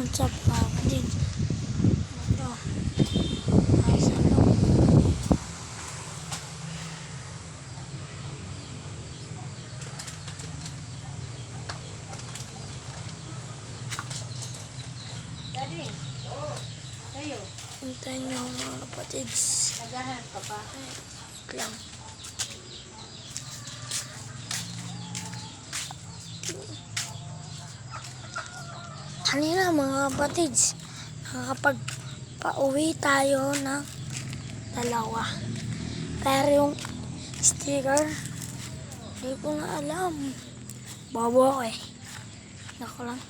What's up, kapatid? Ito. Nasa loob. Daddy, tayo. Hintayin niyo ako mga kapatids. Naghahanap ka pa? Wait lang. Kanina mga kapatids, nakakapagpa-uwi tayo ng dalawa. Pero yung sticker, hindi ko na alam. Bobo ako eh. Nako lang.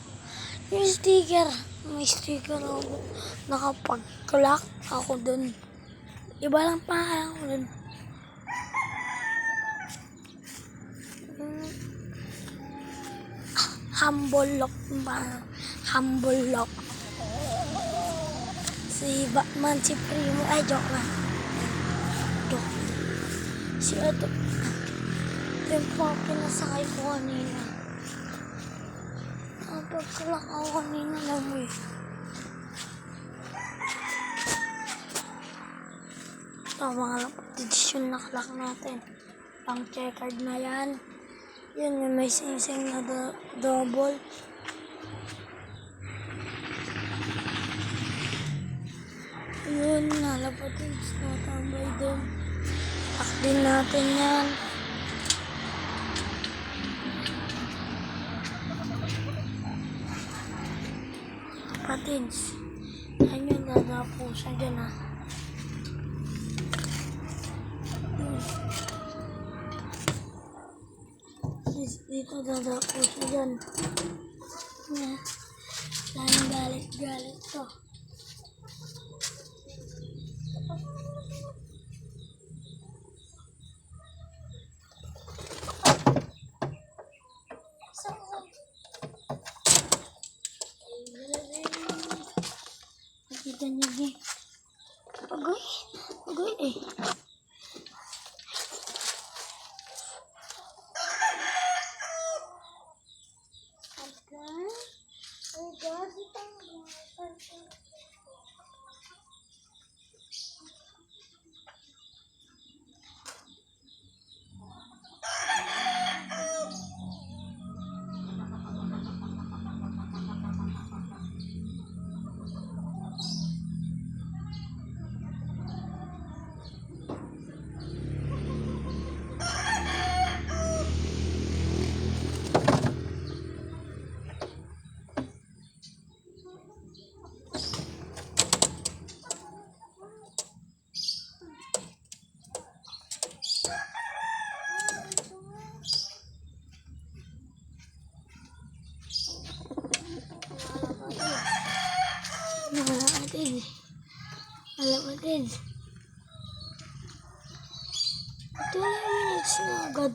Yung sticker, may sticker ako. Nakapag-clock ako dun. Iba lang pangalan ko dun. Humble lock ba? Humble lock. Si Batman, si Primo. Ay, joke lang. Ito. Si ito. Ito yung mga pinasakay ko kanina. Nakapag-clock ako kanina lang eh. Ito mga kapatids yung nakalock natin. Pang checkered na yan. Yun yung may sing-sing na double. Yun, nalapatids. Natambay din. Lock din natin yan. Kapatids. Yan yung dadapo siya dyan ha. Dito dadapo siya dyan. Lalo galit-galit to. Nakita niyo din. Agoy. Agoy eh. Malapatid. 20 minutes na agad.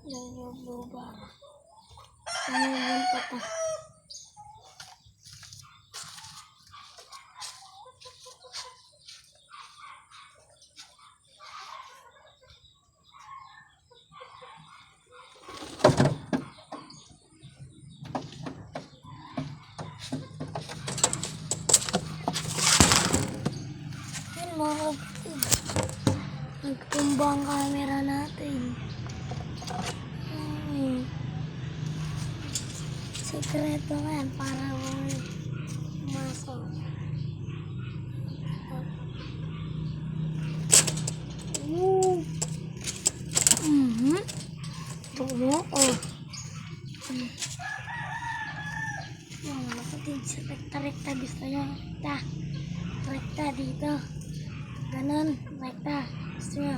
Yan yung lupa. Ano yung pata? mga kapatid. Nagtumba ang camera natin. Ay. Sekreto nga yan para pumasok. Tumo, oh. Mga kapatid, sa rekta-rekta gusto nyo. Rekta. Rekta dito. Ganon, rekta. Gusto nyo.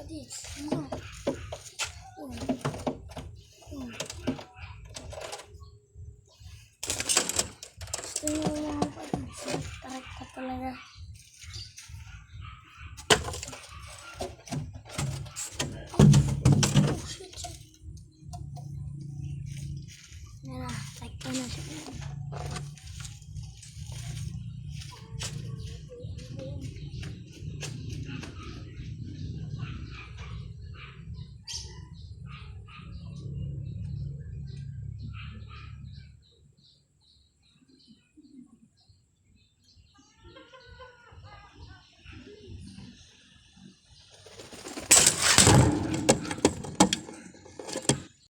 Adis, ano? Gusto nyo mga kapatid, sa rekta talaga.